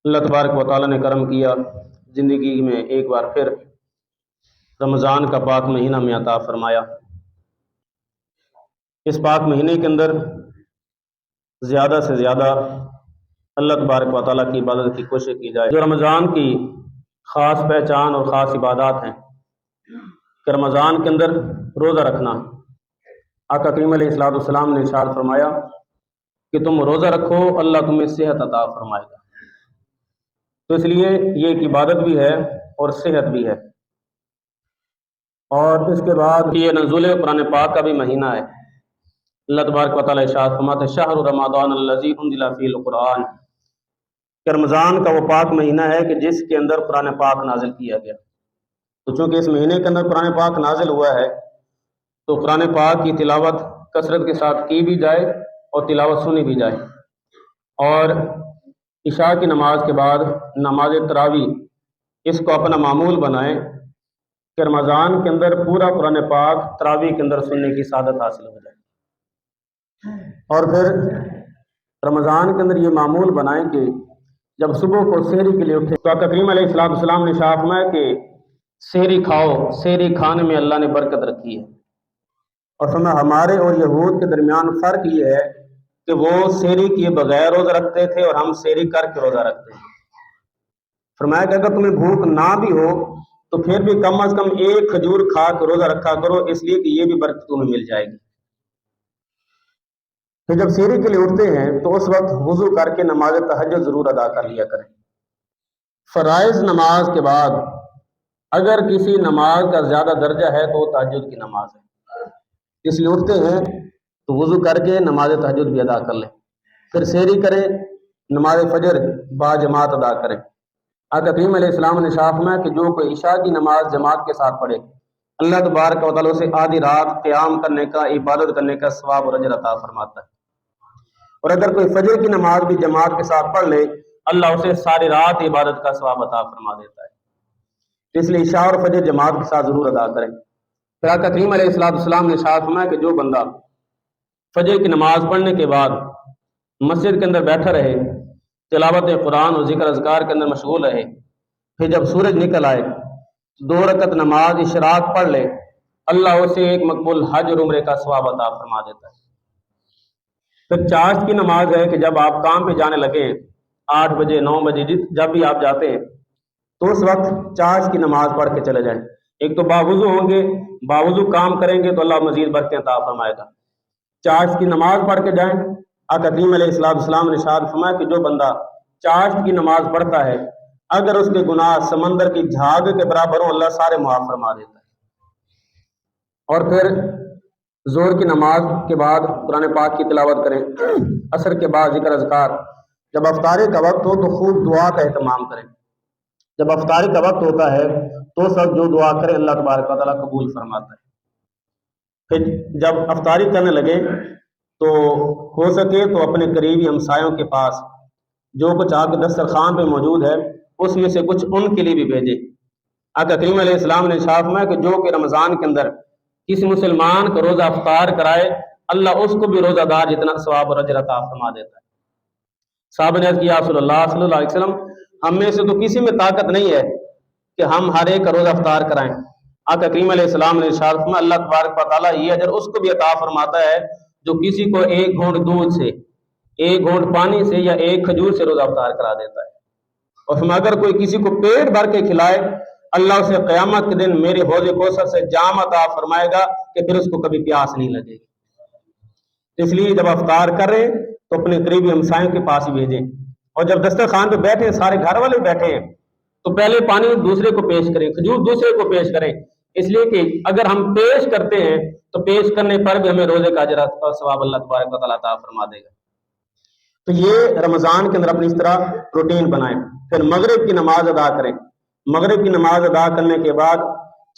اللہ تبارک و تعالیٰ نے کرم کیا، زندگی میں ایک بار پھر رمضان کا پاک مہینہ میں عطا فرمایا۔ اس پاک مہینے کے اندر زیادہ سے زیادہ اللہ تبارک و تعالیٰ کی عبادت کی کوشش کی جائے۔ جو رمضان کی خاص پہچان اور خاص عبادات ہیں کہ رمضان کے اندر روزہ رکھنا، آقا کریم علیہ السلام نے ارشاد فرمایا کہ تم روزہ رکھو، اللہ تمہیں صحت عطا فرمائے گا۔ تو اس لیے یہ ایک عبادت بھی ہے اور صحت بھی ہے۔ اور اس کے بعد یہ نزول قرآن پاک کا بھی مہینہ ہے۔ اللہ تبارک و تعالیٰ ارشاد فرماتے ہیں شہر رمضان الذی انزل فیہ القرآن، کہ رمضان کا وہ پاک مہینہ ہے کہ جس کے اندر قرآن پاک نازل کیا گیا۔ تو چونکہ اس مہینے کے اندر قرآن پاک نازل ہوا ہے تو قرآن پاک کی تلاوت کثرت کے ساتھ کی بھی جائے اور تلاوت سنی بھی جائے۔ اور عشاء کی نماز کے بعد نماز تراویح اس کو اپنا معمول بنائیں کہ رمضان کے اندر پورا قرآن پاک تراویح کے اندر سننے کی سعادت حاصل ہو جائے۔ اور پھر رمضان کے اندر یہ معمول بنائیں کہ جب صبح کو سحری کے لیے اٹھے تو آقا کریم علیہ السلام نے ارشاد فرمایا کہ سحری کھاؤ، سحری کھانے میں اللہ نے برکت رکھی ہے۔ اور فرمایا ہمارے اور یہود کے درمیان فرق یہ ہے کہ وہ سحری کیے بغیر روزہ رکھتے تھے اور ہم سحری کر کے روزہ رکھتے ہیں۔ فرمایا کہ اگر تمہیں بھوک نہ بھی ہو تو پھر بھی کم از کم ایک کھجور کھا کے روزہ رکھا کرو، اس لیے کہ یہ بھی برکت تمہیں مل جائے گی۔ پھر جب سحری کے لیے اٹھتے ہیں تو اس وقت وضو کر کے نماز تہجد ضرور ادا کر لیا کریں۔ فرائض نماز کے بعد اگر کسی نماز کا زیادہ درجہ ہے تو وہ تہجد کی نماز ہے، اس لیے اٹھتے ہیں تو وضو کر کے نماز تہجد بھی ادا کر لیں، پھر سحری کریں، نماز فجر با جماعت ادا کریں۔ آقا کریم علیہ السلام نے ارشاد فرمایا کہ جو کوئی عشاء کی نماز جماعت کے ساتھ پڑھے اللہ تبارک و تعالیٰ اسے آدھی رات قیام کرنے کا، عبادت کرنے کا ثواب اور اجر عطا فرماتا ہے۔ اور اگر کوئی فجر کی نماز بھی جماعت کے ساتھ پڑھ لے اللہ اسے ساری رات عبادت کا ثواب عطا فرما دیتا ہے۔ اس لیے عشاء اور فجر جماعت کے ساتھ ضرور ادا کریں۔ پھر آقا کریم علیہ السلام نے ارشاد فرمایا کہ جو بندہ فجر کی نماز پڑھنے کے بعد مسجد کے اندر بیٹھا رہے، تلاوت قرآن اور ذکر اذکار کے اندر مشغول رہے، پھر جب سورج نکل آئے 2 رکعت نماز اشراق پڑھ لے اللہ اسے ایک مقبول حج اور عمرے کا ثواب عطا فرما دیتا ہے۔ پھر چاشت کی نماز ہے کہ جب آپ کام پہ جانے لگے 8 بجے 9 بجے جب بھی آپ جاتے ہیں تو اس وقت چاشت کی نماز پڑھ کے چلے جائیں۔ ایک تو باوضو ہوں گے، باوضو کام کریں گے تو اللہ مزید برکتیں عطا فرمائے گا۔ چاشت کی نماز پڑھ کے جائیں۔ آقا کریم علیہ السلام نے ارشاد فرمایا کہ جو بندہ چاشت کی نماز پڑھتا ہے اگر اس کے گناہ سمندر کی جھاگ کے برابر ہوں اللہ سارے معاف فرما دیتا ہے۔ اور پھر ظہر کی نماز کے بعد قرآن پاک کی تلاوت کریں، عصر کے بعد ذکر اذکار، جب افطاری کا وقت ہو تو خوب دعا کا اہتمام کریں۔ جب افطاری کا وقت ہوتا ہے تو سب جو دعا کرے اللہ تبارک و تعالیٰ قبول فرماتا ہے۔ پھر جب افطاری کرنے لگے تو ہو سکے تو اپنے قریبی ہمسایوں کے پاس جو کچھ آپ کے دسترخوان پہ موجود ہے اس میں سے کچھ ان کے لیے بھی بھیجے۔ آقا کریم علیہ السلام نے ارشاد فرمایا کہ جو کہ رمضان کے اندر کسی مسلمان کو روزہ افطار کرائے اللہ اس کو بھی روزہ دار جتنا ثواب اور اجر عطا فرما دیتا ہے۔ صحابہ نے عرض کیا رسول اللہ صلی اللہ علیہ وسلم ہم میں سے تو کسی میں طاقت نہیں ہے کہ ہم ہر ایک کا روزہ افطار کرائیں۔ آقا کریم علیہ السلام نے ارشاد فرمایا اللہ تبارک و تعالیٰ یہ اجر اس کو بھی عطا فرماتا ہے جو کسی کو 1 گھونٹ دودھ سے، 1 گھونٹ پانی سے یا 1 کھجور سے روزہ افطار کرا دیتا ہے۔ اور فرمایا اگر کوئی کسی کو پیٹ بھر کے کھلائے اللہ اسے قیامت کے دن میرے حوض کوثر سے جام عطا فرمائے گا کہ پھر اس کو کبھی پیاس نہیں لگے گی۔ اس لیے جب افطار کریں تو اپنے قریبی ہمسایوں کے پاس بھیجیں، اور جب دسترخوان پہ بیٹھے سارے گھر والے بیٹھے ہیں تو پہلے پانی دوسرے کو پیش کریں، کھجور دوسرے کو پیش کریں، اس لیے کہ اگر ہم پیش کرتے ہیں تو پیش کرنے پر بھی ہمیں روزے کا اجر اور ثواب اللہ تبارک و تعالیٰ عطا فرما دے گا۔ تو یہ رمضان کے اندر اپنی اس طرح روٹین بنائیں۔ پھر مغرب کی نماز ادا کریں۔ مغرب کی نماز ادا کرنے کے بعد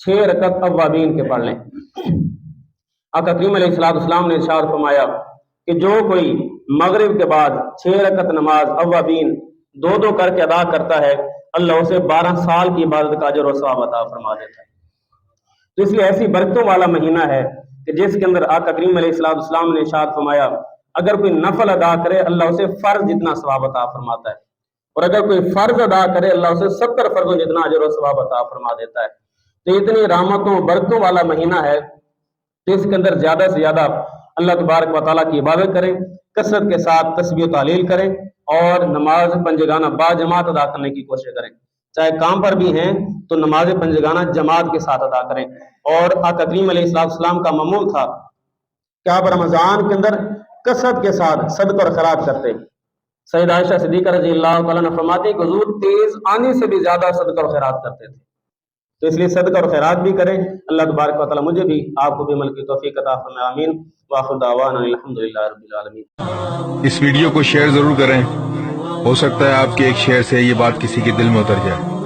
6 رکعت اوابین کے پڑھ لیں۔ آقا کریم علیہ السلام نے ارشاد فرمایا کہ جو کوئی مغرب کے بعد 6 رکعت نماز اوابین 2 کر کے ادا کرتا ہے اللہ اسے 12 سال کی عبادت کا اجر و ثواب عطا فرما دیتا ہے۔ تو اس لیے ایسی برکتوں والا مہینہ ہے کہ جس کے اندر آقا کریم علیہ السلام نے ارشاد فرمایا اگر کوئی نفل ادا کرے اللہ اسے فرض جتنا ثواب عطا فرماتا ہے، اور اگر کوئی فرض ادا کرے اللہ اسے 70 فرضوں جتنا اجر و ثواب عطا فرما دیتا ہے۔ تو اتنی رحمتوں برکتوں والا مہینہ ہے کہ اس کے اندر زیادہ سے زیادہ اللہ تبارک و تعالیٰ کی عبادت کریں، کثرت کے ساتھ تسبیح و تعلیل کریں اور نماز پنجگانہ با جماعت ادا کرنے کی کوشش کریں۔ چاہے کام پر بھی ہیں تو نماز پنجگانہ جماعت کے ساتھ ادا کریں۔ اور آقا کریم علیہ السلام کا معمول تھا کہ آپ رمضان کے اندر کثرت کے ساتھ صدقہ اور خیرات کرتے۔ سیدہ عائشہ صدیقہ رضی اللہ تعالیٰ عنہ فرماتی کہ حضور تیز آنے سے بھی زیادہ صدقہ اور خیرات کرتے تھے۔ تو اس لیے صدقہ اور خیرات بھی کریں۔ اللہ تبارک و تعالیٰ مجھے بھی آپ کو بھی عمل کی توفیق عطا فرمائے، آمین۔ وآخر دعوانا الحمدللہ رب العالمین۔ اس ویڈیو کو شیئر ضرور کریں، ہو سکتا ہے آپ کے ایک شیئر سے یہ بات کسی کے دل میں اتر جائے۔